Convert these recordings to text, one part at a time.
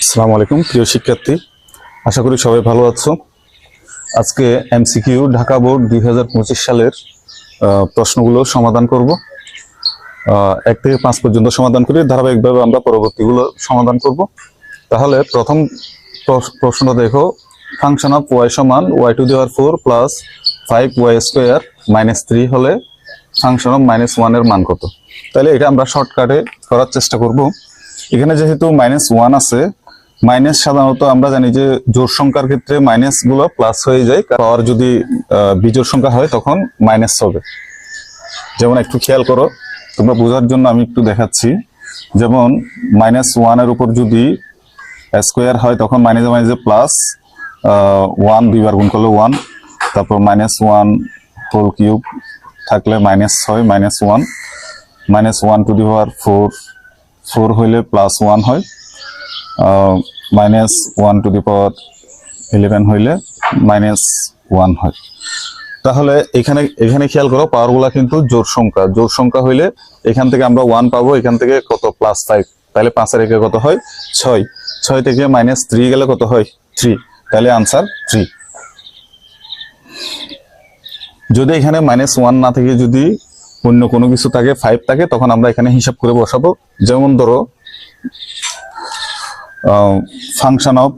আসসালামু আলাইকুম প্রিয় শিক্ষার্থী, আশা করি সবাই ভালো আছো। আজকে এমসিকিউ ঢাকা বোর্ড 2025 সালের প্রশ্নগুলো সমাধান করব। 1 থেকে 5 পর্যন্ত সমাধান করি, ধারাবাহিকভাবে আমরা পরবর্তীগুলো সমাধান করব। তাহলে প্রথম প্রশ্নটা দেখো, ফাংশন অফ y সমান y to the power 4 plus 5y square minus 3 হলে ফাংশন অফ -1 এর মান কত? তাহলে এটা আমরা শর্টকাটে করার চেষ্টা করব। এখানে যেহেতু -1 আছে, মাইনাস সাধারণত আমরা জানি যে জোড় সংখ্যার ক্ষেত্রে মাইনাস গুলো প্লাস হয়ে যায়, পাওয়ার যদি বিজোড় সংখ্যা হয় তখন মাইনাস হবে। যেমন একটু খেয়াল করো, তোমরা বোঝার জন্য আমি একটু দেখাচ্ছি। যেমন -1 এর উপর যদি স্কোয়ার হয় তখন মাইনাসে মাইনাসে প্লাস 1 দুইবার গুণ করলে 1, তারপর -1 হোল কিউব থাকলে মাইনাস হয় -1, -1 টু দি পাওয়ার 4 হইলে +1 হয়, -1 টু দি পাওয়ার 11 হইলে -1 হয়। তাহলে এখানে খেয়াল করো, পাওয়ারগুলা কিন্তু জোড় সংখ্যা হইলে এখান থেকে আমরা 1 পাবো, এখান থেকে কত +5, তাহলে 5 এর একে কত হয় 6 থেকে -3 গেলে কত হয় 3, তাহলে আনসার 3। যদি এখানে -1 না থেকে যদি অন্য কোনো কিছু থাকে 5 থাকে, তখন আমরা এখানে হিসাব করে বসাবো। যেমন ধরো ফাংশন অফ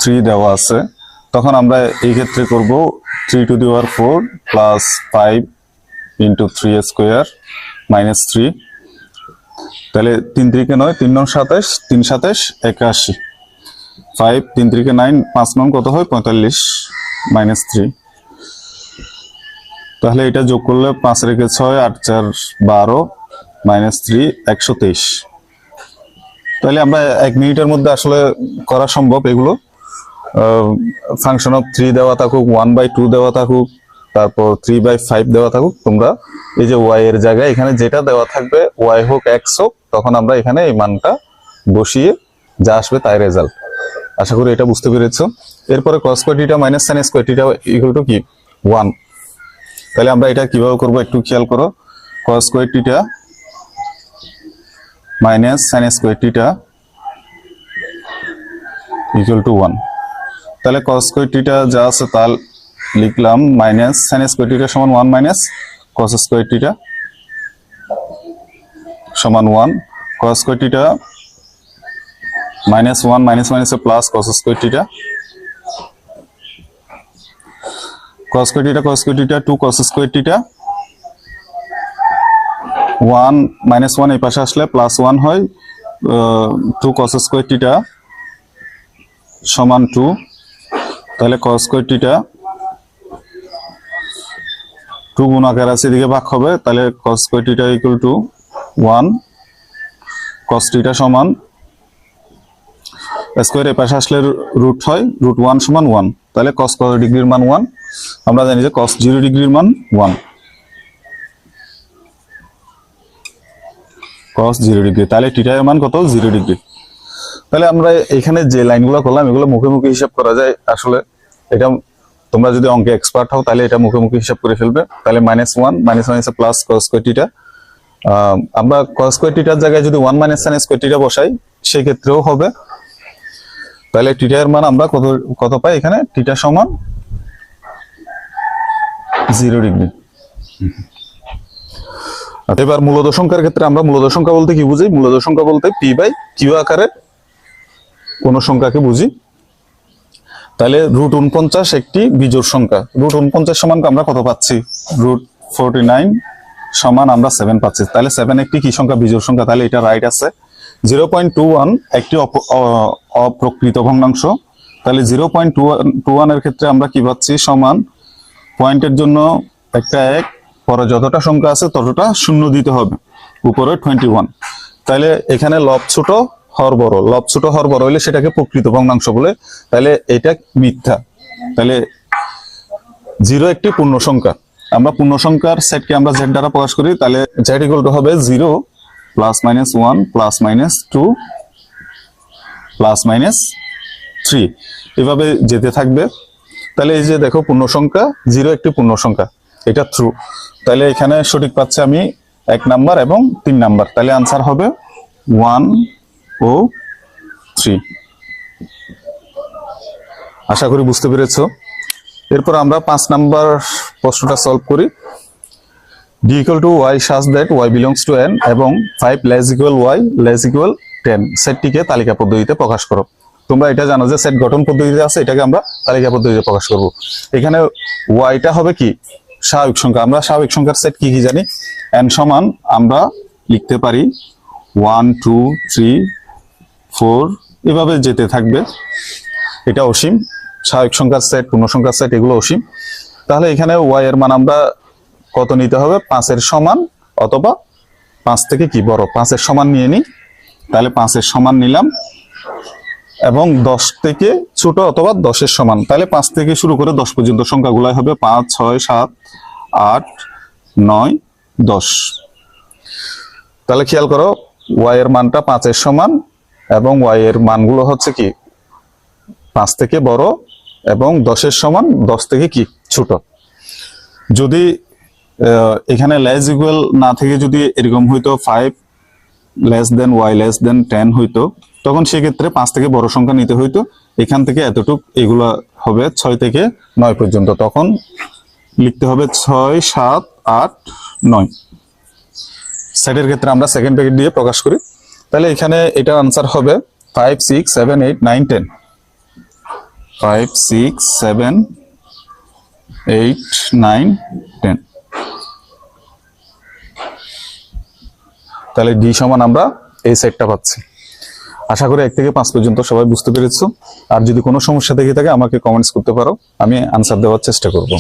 3 দেওয়া আছে, তখন আমরা এই ক্ষেত্রে করব 3 to the power 4 plus 5 into 3 square minus 3, তাহলে 3 3 9, 3 9 27, 3 27 81, 5 3 3 9, 5 9 কত হয় 45 মাইনাস 3। তাহলে এটা যোগ করলে 5 রেখে 6, 8 4 12 মাইনাস 3 123। তাহলে আমরা 1 মিনিটের মধ্যে আসলে করা সম্ভব এগুলো। ফাংশন অফ 3 দেওয়া থাকুক, 1/2 দেওয়া থাকুক, তারপর 3/5 দেওয়া থাকুক, তোমরা এই যে y এর জায়গায় এখানে যেটা দেওয়া থাকবে, y হোক x হোক, তখন আমরা এখানে এই মানটা বসিয়ে যা আসবে তাই রেজাল্ট। আশা করি এটা বুঝতে পেরেছো। এরপরে cos square theta minus sin square theta equal to কি 1। তাহলে আমরা এটা কিভাবে করব একটু খেয়াল করো। cos square theta minus sin square theta equal to 1। তাহলে cos স্কয়ার থিটা যা আছে তা লিখলাম, মাইনাস sin স্কয়ার থিটা সমান 1 মাইনাস cos স্কয়ার থিটা সমান 1, cos স্কয়ার থিটা -1 মাইনাস মাইনাসে plus cos square theta, cos square theta 2 cos square theta, 1 -1 এই পাশে আসলে +1 হয়, 2 cos স্কয়ার থিটা সমান 2, তাহলে cos স্কয়ার থিটা 2 গুণ আকার আছে, এদিকে ভাগ হবে, তাহলে cos square theta equal to 1, cos theta সমান স্কয়ার এর পাশে আসলে রুট হয়, √1 সমান 1, তাহলে cos কত ডিগ্রির মান 1, আমরা জানি যে cos 0 ডিগ্রির মান 1, cos 0 ডিগ্রি, তাহলে থিটা এর মান কত 0 ডিগ্রি। তাহলে আমরা এখানে যে লাইনগুলো করলাম এগুলো মুখে মুখে হিসাব করা যায়। আসলে এটা তোমরা যদি অঙ্কে এক্সপার্ট হও তাহলে এটা মুখে মুখে হিসাব করে ফেলবে। তাহলে -1 মাইনাস মাইনাসে প্লাস cos স্কয়ার থিটা, আমরা cos স্কয়ার থিটার জায়গায় যদি 1 মাইনাস sin স্কয়ার থিটা বসাই সেই ক্ষেত্রেও হবে। তাহলে থিটা এর মান আমরা কত পাই, এখানে থিটা সমান 0 ডিগ্রি। এবার মূলদ সংখ্যার ক্ষেত্রে আমরা মূলদ সংখ্যা বলতে কি বুঝি? মূলদ সংখ্যা বলতে p/q আকারে কোন সংখ্যাকে বুঝি। তাহলে √49 একটি বিজোড় সংখ্যা। √49 সমান আমরা কত পাচ্ছি? √49 সমান আমরা 7 পাচ্ছি। তাহলে 7 একটি কি সংখ্যা? বিজোড় সংখ্যা। তাহলে এটা রাইট আছে। 0.21 একটি অপ্রকৃত ভগ্নাংশ। তাহলে 0.21 এর ক্ষেত্রে আমরা কি পাচ্ছি? সমান পয়েন্টের জন্য একটা 1, পরে যতটা সংখ্যা আছে ততটা শূন্য দিতে হবে, উপরে 21। তাহলে এখানে লব ছোট হর বড়, লব ছোট হর বড় হইলে সেটাকে প্রকৃত ভগ্নাংশ বলে, তাহলে এটা মিথ্যা। তাহলে 0 একটি পূর্ণ সংখ্যা। আমরা পূর্ণ সংখ্যার সেটকে আমরা z দ্বারা প্রকাশ করি, তাহলে z ইকুয়াল টু হবে 0 +- 1 +-2 +-3, এভাবে যেতে থাকবে। তাহলে এই যে দেখো পূর্ণ সংখ্যা, 0 একটি পূর্ণ সংখ্যা, এটা ট্রু। তাহলে এখানে সঠিক পাচ্ছে আমি 1 নাম্বার এবং 3 নাম্বার। তাহলে আনসার হবে 1 ও 3। আশা করি বুঝতে পেরেছো। এরপর আমরা 5 নাম্বার প্রশ্নটা সলভ করি। d equal to y such that y belongs to n এবং 5 less equal y less equal 10 সেটটিকে তালিকা পদ্ধতিতে প্রকাশ করো। তোমরা এটা জানো যে সেট গঠন পদ্ধতিতে আছে, এটাকে আমরা তালিকা পদ্ধতিতে প্রকাশ করব। এখানে ওয়াইটা হবে কি স্বাভাবিক সংখ্যা। আমরা স্বাভাবিক সংখ্যার সেট কি কি জানি? n সমান আমরা লিখতে পারি 1 2 3 4 এভাবে যেতে থাকবে। এটা অসীম। স্বাভাবিক সংখ্যার সেট, পূর্ণ সংখ্যার সেট এগুলো অসীম। তাহলে এখানে ওয়াই এর মান আমরা কত নিতে হবে? 5 এর সমান অথবা 5 থেকে কি বড়, 5 এর সমান নিয়ে নিই। তাহলে 5 এর সমান নিলাম এবং 10 থেকে ছোট অথবা 10 এর সমান। তাহলে 5 থেকে শুরু করে 10 পর্যন্ত সংখ্যাগুলাই হবে 5 6 7 8 9 10। তাহলে খেয়াল করো ওয়াই এর মানটা 5 এর সমান এবং ওয়াই এর মানগুলো হচ্ছে কি 5 থেকে বড় এবং 10 এর সমান, 10 থেকে কি ছোট। যদি এখানে লেস ইকুয়াল না থেকে যদি এরকম হইতো 5 less than Y less than 10 হইতো, তখন সেক্ষেত্রে 5 থেকে বড় সংখ্যা নিতে হইতো। এখান থেকে এতটুক এগুলা হবে 6 থেকে 9 পর্যন্ত। তখন লিখতে হবে 6 7 8 9। সেটের ক্ষেত্রে আমরা সেকেন্ড ব্র্যাকেট দিয়ে প্রকাশ করি। তাহলে এখানে এটার আনসার হবে 5 6 7 8 9 10। 5 6 7 8 9 10। তাহলে ডি সমান আমরা এই সেটটা পাচ্ছি। আশা করি 1 থেকে 5 পর্যন্ত সবাই বুঝতে পেরেছো। আর যদি কোনো সমস্যা থেকে থাকে আমাকে কমেন্টস করতে পারো, আমি আনসার দেওয়ার চেষ্টা করব।